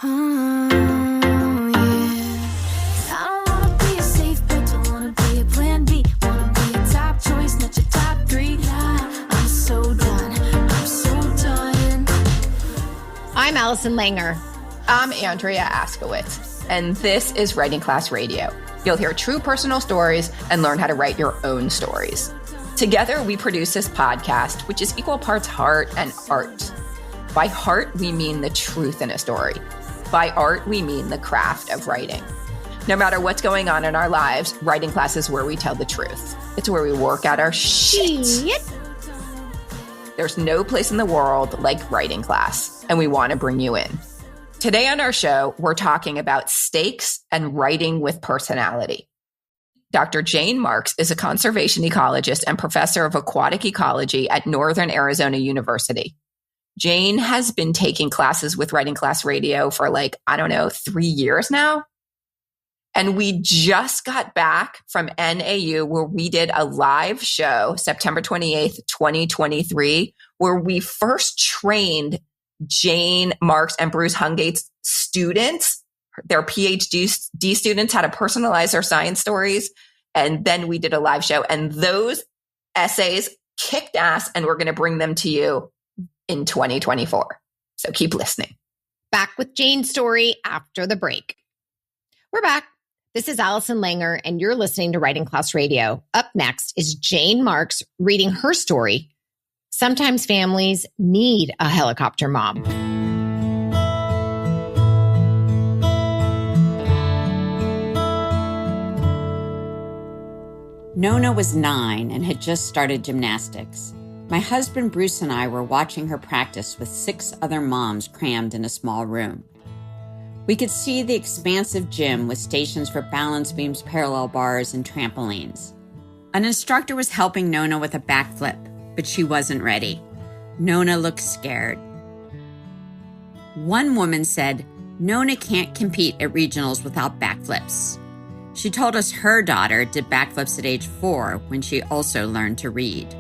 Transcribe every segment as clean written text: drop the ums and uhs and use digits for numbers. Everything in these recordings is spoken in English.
Oh, yeah. I don't wanna be a safe bet, don't wanna be a plan B. Wanna be a top choice, not your top three. I'm so done, I'm so done. I'm Allison Langer. I'm Andrea Askowitz, and this is Writing Class Radio. You'll hear true personal stories and learn how to write your own stories. Together, we produce this podcast, which is equal parts heart and art. By heart, we mean the truth in a story. By art, we mean the craft of writing. No matter what's going on in our lives, writing class is where we tell the truth. It's where we work out our shit. There's no place in the world like writing class, and we want to bring you in. Today on our show, we're talking about stakes and writing with personality. Dr. Jane Marks is a conservation ecologist and professor of aquatic ecology at Northern Arizona University. Jane has been taking classes with Writing Class Radio for 3 years now. And we just got back from NAU where we did a live show, September 28th, 2023, where we first trained Jane Marks and Bruce Hungate's students, their PhD students, how to personalize their science stories. And then we did a live show, and those essays kicked ass, and we're going to bring them to you in 2024. So keep listening. Back with Jane's story after the break. We're back. This is Allison Langer, and you're listening to Writing Class Radio. Up next is Jane Marks reading her story, Sometimes Families Need a Helicopter Mom. Nona was 9 and had just started gymnastics. My husband Bruce and I were watching her practice with 6 other moms crammed in a small room. We could see the expansive gym with stations for balance beams, parallel bars, and trampolines. An instructor was helping Nona with a backflip, but she wasn't ready. Nona looked scared. One woman said, "Nona can't compete at regionals without backflips." She told us her daughter did backflips at age 4 when she also learned to read.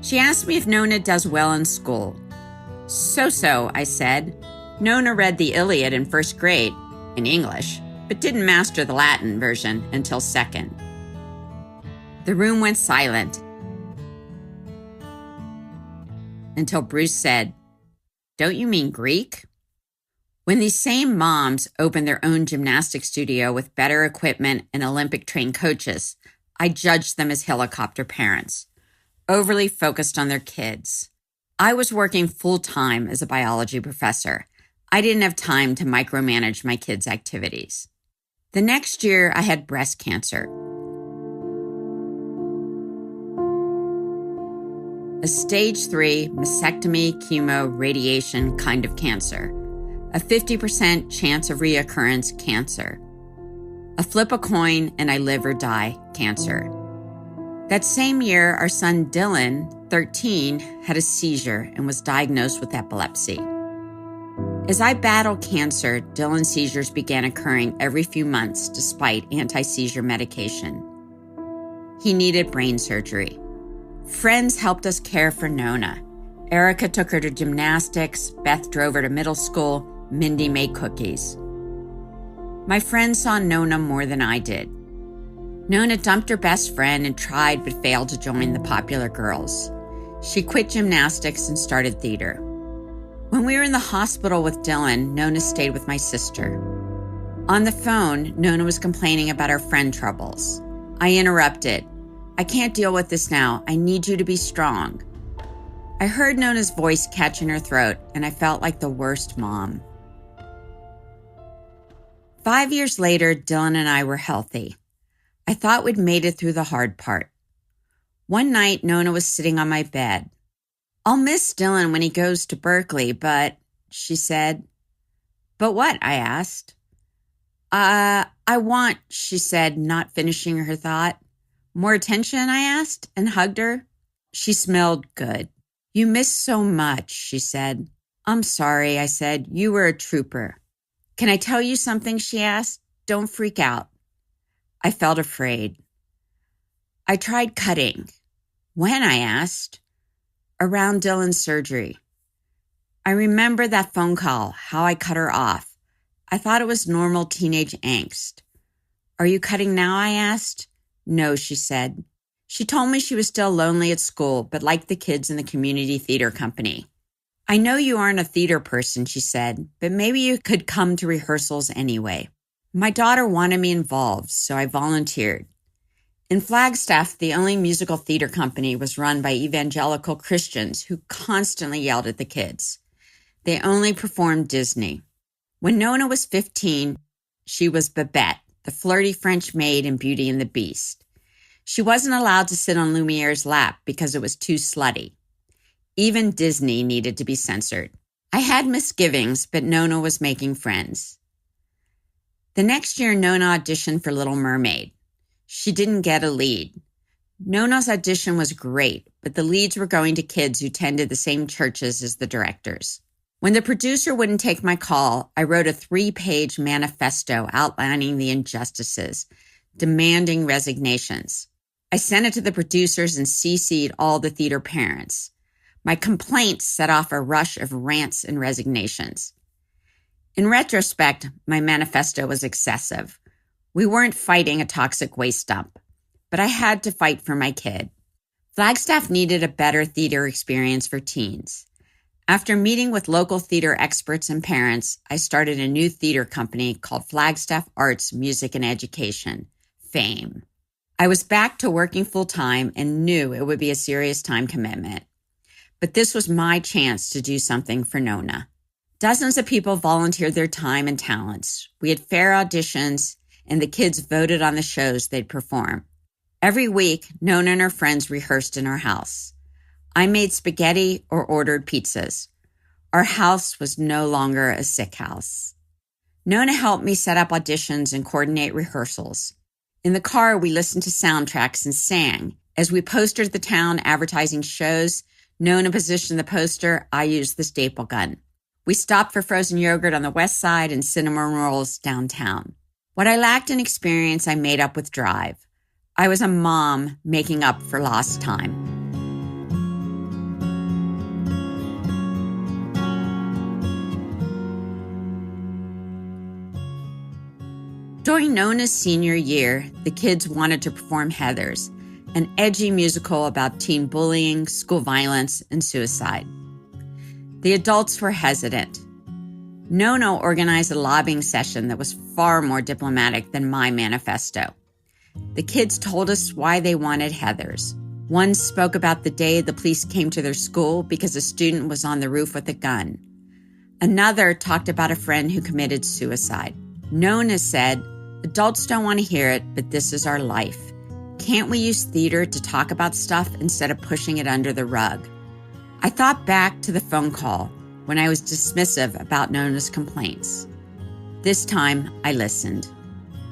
She asked me if Nona does well in school. So, I said. Nona read the Iliad in 1st grade, in English, but didn't master the Latin version until 2nd. The room went silent until Bruce said, "Don't you mean Greek?" When these same moms opened their own gymnastics studio with better equipment and Olympic-trained coaches, I judged them as helicopter parents, overly focused on their kids. I was working full-time as a biology professor. I didn't have time to micromanage my kids' activities. The next year, I had breast cancer. A stage 3 mastectomy, chemo, radiation kind of cancer. A 50% chance of reoccurrence cancer. A flip a coin and I live or die cancer. That same year, our son Dylan, 13, had a seizure and was diagnosed with epilepsy. As I battled cancer, Dylan's seizures began occurring every few months despite anti-seizure medication. He needed brain surgery. Friends helped us care for Nona. Erica took her to gymnastics, Beth drove her to middle school, Mindy made cookies. My friends saw Nona more than I did. Nona dumped her best friend and tried but failed to join the popular girls. She quit gymnastics and started theater. When we were in the hospital with Dylan, Nona stayed with my sister. On the phone, Nona was complaining about her friend troubles. I interrupted. "I can't deal with this now. I need you to be strong." I heard Nona's voice catch in her throat, and I felt like the worst mom. 5 years later, Dylan and I were healthy. I thought we'd made it through the hard part. One night, Nona was sitting on my bed. "I'll miss Dylan when he goes to Berkeley, but," she said. "But what?" I asked. I want," she said, not finishing her thought. "More attention?" I asked, and hugged her. She smelled good. "You miss so much," she said. "I'm sorry," I said. "You were a trooper." "Can I tell you something?" she asked. "Don't freak out." I felt afraid. I tried cutting. "When?" I asked. "Around Dylan's surgery." I remember that phone call, how I cut her off. I thought it was normal teenage angst. Are you cutting now? I asked. No, she said. She told me she was still lonely at school, but liked the kids in the community theater company. I know you aren't a theater person, she said, but maybe you could come to rehearsals anyway. My daughter wanted me involved, so I volunteered. In Flagstaff, the only musical theater company was run by evangelical Christians who constantly yelled at the kids. They only performed Disney. When Nona was 15, she was Babette, the flirty French maid in Beauty and the Beast. She wasn't allowed to sit on Lumiere's lap because it was too slutty. Even Disney needed to be censored. I had misgivings, but Nona was making friends. The next year, Nona auditioned for Little Mermaid. She didn't get a lead. Nona's audition was great, but the leads were going to kids who attended the same churches as the directors. When the producer wouldn't take my call, I wrote a 3-page manifesto outlining the injustices, demanding resignations. I sent it to the producers and CC'd all the theater parents. My complaints set off a rush of rants and resignations. In retrospect, my manifesto was excessive. We weren't fighting a toxic waste dump, but I had to fight for my kid. Flagstaff needed a better theater experience for teens. After meeting with local theater experts and parents, I started a new theater company called Flagstaff Arts, Music, and Education, FAME. I was back to working full-time and knew it would be a serious time commitment. But this was my chance to do something for Nona. Dozens of people volunteered their time and talents. We had fair auditions, and the kids voted on the shows they'd perform. Every week, Nona and her friends rehearsed in our house. I made spaghetti or ordered pizzas. Our house was no longer a sick house. Nona helped me set up auditions and coordinate rehearsals. In the car, we listened to soundtracks and sang. As we postered the town advertising shows, Nona positioned the poster, I used the staple gun. We stopped for frozen yogurt on the west side and cinnamon rolls downtown. What I lacked in experience, I made up with drive. I was a mom making up for lost time. During Nona's senior year, the kids wanted to perform Heathers, an edgy musical about teen bullying, school violence, and suicide. The adults were hesitant. Nona organized a lobbying session that was far more diplomatic than my manifesto. The kids told us why they wanted Heathers. One spoke about the day the police came to their school because a student was on the roof with a gun. Another talked about a friend who committed suicide. Nona said, adults don't want to hear it, but this is our life. Can't we use theater to talk about stuff instead of pushing it under the rug? I thought back to the phone call when I was dismissive about Nona's complaints. This time, I listened.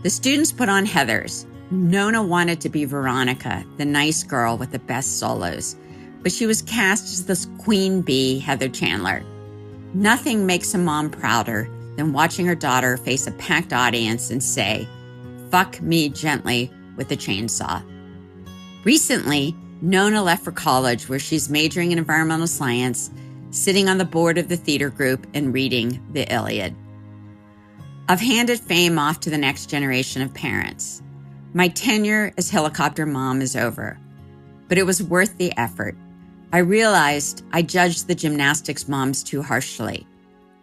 The students put on Heathers. Nona wanted to be Veronica, the nice girl with the best solos, but she was cast as this queen bee, Heather Chandler. Nothing makes a mom prouder than watching her daughter face a packed audience and say, "Fuck me gently," with a chainsaw. Recently, Nona left for college where she's majoring in environmental science, sitting on the board of the theater group and reading the Iliad. I've handed FAME off to the next generation of parents. My tenure as helicopter mom is over, but it was worth the effort. I realized I judged the gymnastics moms too harshly.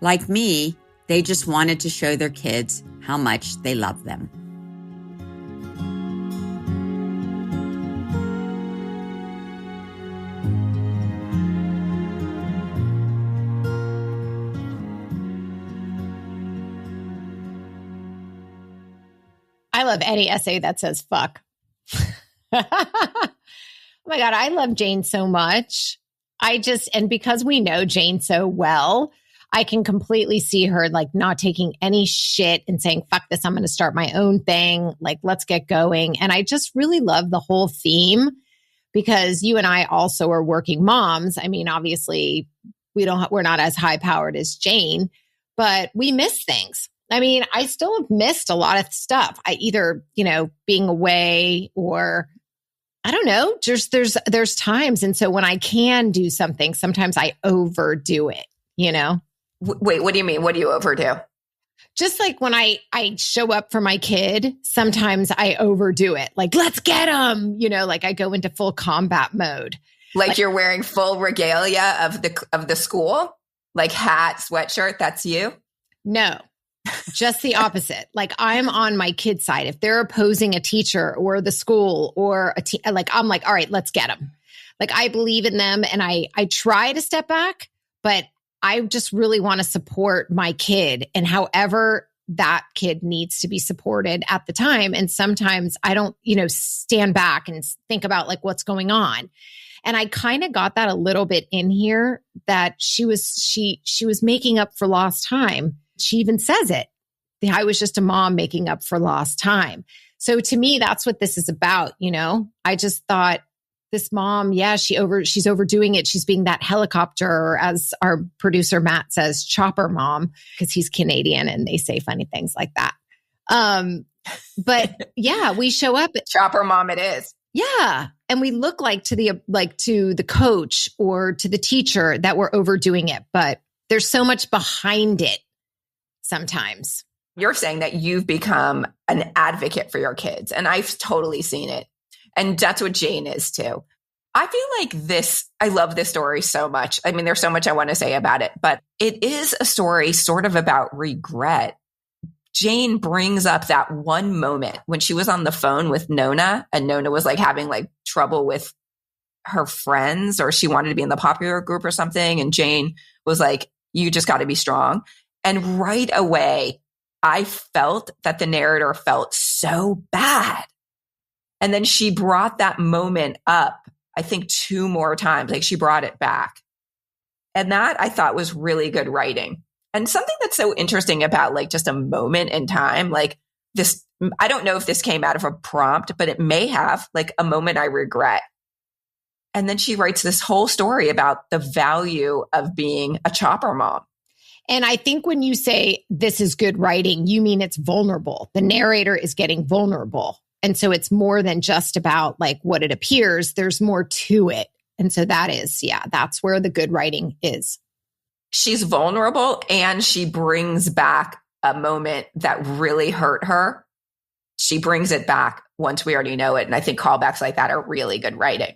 Like me, they just wanted to show their kids how much they love them. I love any essay that says fuck. Oh my God, I love Jane so much. And because we know Jane so well, I can completely see her like not taking any shit and saying, fuck this, I'm going to start my own thing. Like, let's get going. And I just really love the whole theme because you and I also are working moms. I mean, obviously we're not as high powered as Jane, but we miss things. I mean, I still have missed a lot of stuff. I either, being away or I don't know, just there's times. And so when I can do something, sometimes I overdo it, Wait, what do you mean? What do you overdo? Just like when I show up for my kid, sometimes I overdo it. Like, let's get him, like I go into full combat mode. Like you're wearing full regalia of the school, like hat, sweatshirt. That's you? No, just the opposite. Like I'm on my kid's side. If they're opposing a teacher or the school or I'm like, all right, let's get them. Like I believe in them and I try to step back, but I just really want to support my kid and however that kid needs to be supported at the time. And sometimes I don't, stand back and think about like what's going on. And I kind of got that a little bit in here that she was making up for lost time. She even says it. I was just a mom making up for lost time. So to me, that's what this is about. I just thought this mom, she's overdoing it. She's being that helicopter, or as our producer Matt says, chopper mom, because he's Canadian and they say funny things like that. But yeah, we show up. Chopper mom it is. Yeah. And we look like to the coach or to the teacher that we're overdoing it, but there's so much behind it sometimes. You're saying that you've become an advocate for your kids, and I've totally seen it. And that's what Jane is too. I feel like I love this story so much. I mean, there's so much I want to say about it, but it is a story sort of about regret. Jane brings up that one moment when she was on the phone with Nona, and Nona was like having like trouble with her friends, or she wanted to be in the popular group or something. And Jane was like, you just got to be strong. And right away, I felt that the narrator felt so bad. And then she brought that moment up, I think 2 more times, like she brought it back. And that I thought was really good writing. And something that's so interesting about like just a moment in time, like this, I don't know if this came out of a prompt, but it may have, like a moment I regret. And then she writes this whole story about the value of being a chopper mom. And I think when you say this is good writing, you mean it's vulnerable. The narrator is getting vulnerable. And so it's more than just about like what it appears. There's more to it. And so that's where the good writing is. She's vulnerable and she brings back a moment that really hurt her. She brings it back once we already know it. And I think callbacks like that are really good writing.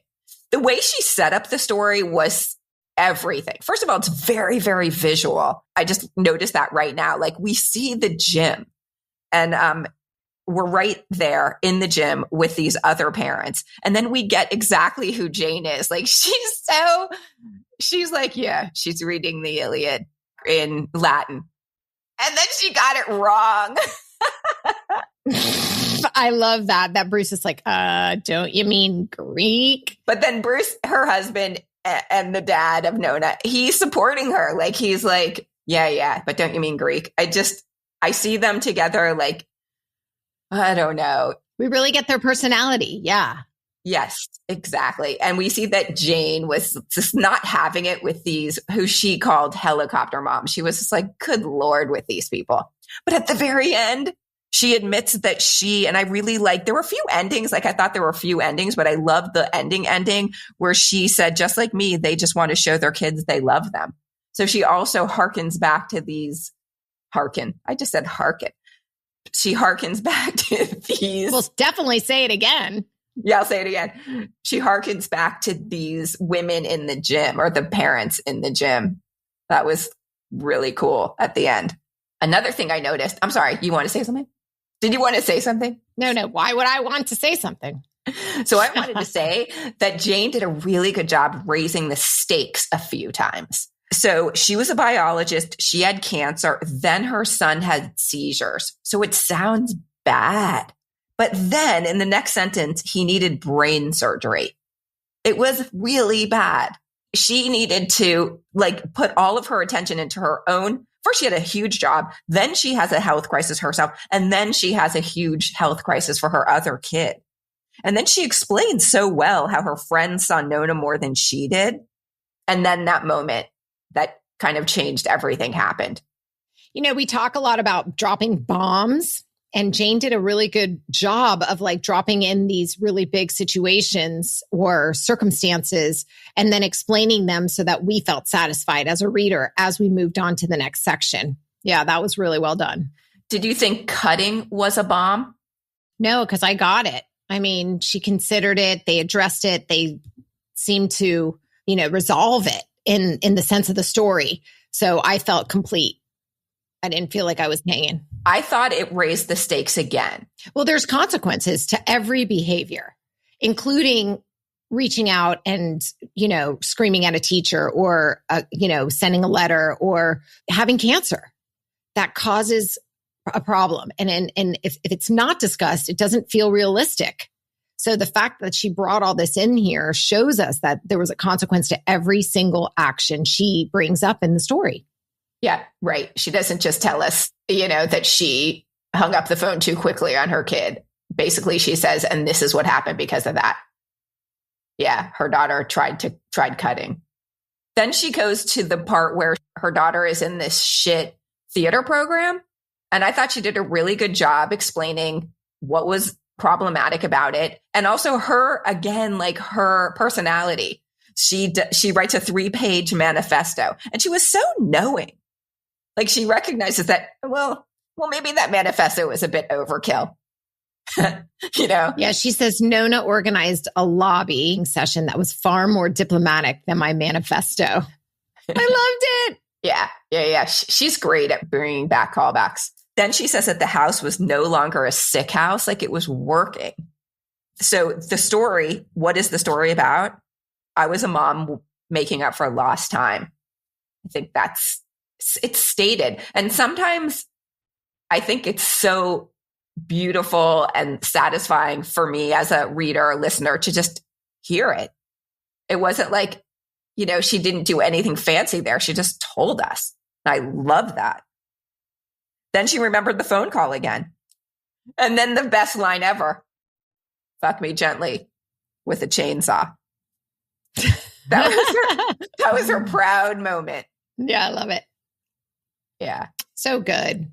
The way she set up the story was everything. First of all, it's very, very visual. I just noticed that right now. Like we see the gym and we're right there in the gym with these other parents. And then we get exactly who Jane is. Like she's like, yeah, she's reading the Iliad in Latin. And then she got it wrong. I love that Bruce is like, don't you mean Greek? But then Bruce, her husband and the dad of Nona, he's supporting her. Like, he's like, yeah, but don't you mean Greek? I see them together. Like, I don't know. We really get their personality. Yeah. Yes, exactly. And we see that Jane was just not having it with these, who she called helicopter moms. She was just like, good Lord, with these people. But at the very end, she admits that and I really there were a few endings. Like I thought there were a few endings, but I loved the ending where she said, just like me, they just want to show their kids they love them. So she also harkens back to these, I just said harken. She harkens back to these. Well, definitely say it again. Yeah, I'll say it again. She harkens back to these women in the gym, or the parents in the gym. That was really cool at the end. Another thing I noticed, I'm sorry, you want to say something? Did you want to say something? No. Why would I want to say something? So I wanted to say that Jane did a really good job raising the stakes a few times. So she was a biologist. She had cancer. Then her son had seizures. So it sounds bad. But then in the next sentence, he needed brain surgery. It was really bad. She needed to put all of her attention into her own. First, she had a huge job. Then she has a health crisis herself. And then she has a huge health crisis for her other kid. And then she explained so well how her friends saw Nona more than she did. And then that moment that kind of changed everything happened. We talk a lot about dropping bombs. And Jane did a really good job of dropping in these really big situations or circumstances and then explaining them so that we felt satisfied as a reader as we moved on to the next section. Yeah, that was really well done. Did you think cutting was a bomb? No, because I got it. I mean, she considered it. They addressed it. They seemed to, resolve it in the sense of the story. So I felt complete. I didn't feel like I was hanging. I thought it raised the stakes again. Well, there's consequences to every behavior, including reaching out and, screaming at a teacher or, sending a letter or having cancer. That causes a problem. And if it's not discussed, it doesn't feel realistic. So the fact that she brought all this in here shows us that there was a consequence to every single action she brings up in the story. Yeah, right. She doesn't just tell us, that she hung up the phone too quickly on her kid. Basically, she says, and this is what happened because of that. Yeah, her daughter tried cutting. Then she goes to the part where her daughter is in this shit theater program. And I thought she did a really good job explaining what was problematic about it. And also her, again, like her personality. She writes a 3-page manifesto and she was so knowing. Like she recognizes that, well, maybe that manifesto was a bit overkill. Yeah, she says Nona organized a lobbying session that was far more diplomatic than my manifesto. I loved it. Yeah. She's great at bringing back callbacks. Then she says that the house was no longer a sick house, like it was working. So the story, what is the story about? I was a mom making up for lost time. I think it's stated. And sometimes I think it's so beautiful and satisfying for me as a reader or listener to just hear it. It wasn't like, she didn't do anything fancy there. She just told us. I love that. Then she remembered the phone call again. And then the best line ever. Fuck me gently with a chainsaw. That was her proud moment. Yeah, I love it. Yeah. So good.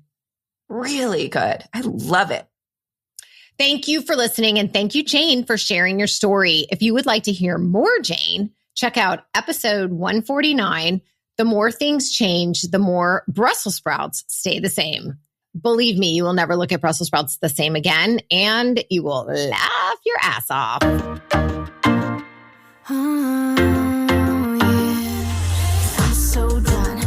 Really good. I love it. Thank you for listening. And thank you, Jane, for sharing your story. If you would like to hear more Jane, check out episode 149. The more things change, the more Brussels sprouts stay the same. Believe me, you will never look at Brussels sprouts the same again, and you will laugh your ass off. Oh, yeah. I'm so done.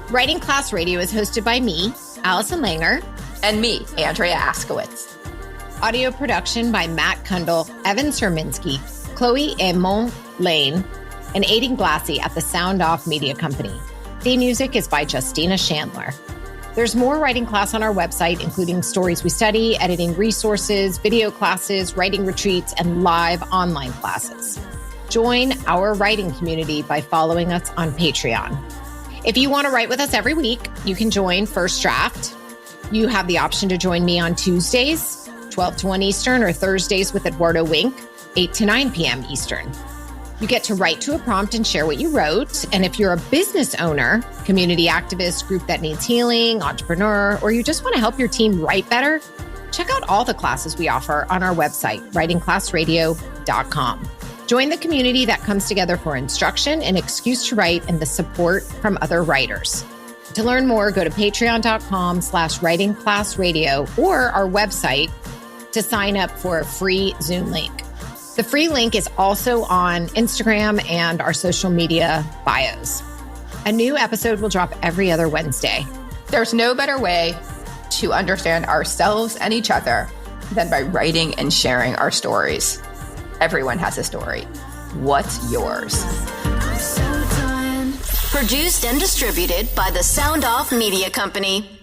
Writing Class Radio is hosted by me, Allison Langer. And me, Andrea Askowitz. Audio production by Matt Kundle, Evan Serminski, Chloe Aymon Lane, and Aiden Glassy at the Sound Off Media Company. Theme music is by Justina Chandler. There's more writing class on our website, including stories we study, editing resources, video classes, writing retreats, and live online classes. Join our writing community by following us on Patreon. If you want to write with us every week, you can join First Draft. You have the option to join me on Tuesdays, 12 to 1 Eastern, or Thursdays with Eduardo Wink, 8 to 9 p.m. Eastern. You get to write to a prompt and share what you wrote. And if you're a business owner, community activist, group that needs healing, entrepreneur, or you just want to help your team write better, check out all the classes we offer on our website, writingclassradio.com. Join the community that comes together for instruction, an excuse to write, and the support from other writers. To learn more, go to patreon.com/writingclassradio or our website to sign up for a free Zoom link. The free link is also on Instagram and our social media bios. A new episode will drop every other Wednesday. There's no better way to understand ourselves and each other than by writing and sharing our stories. Everyone has a story. What's yours? I'm so done. Produced and distributed by the Sound Off Media Company.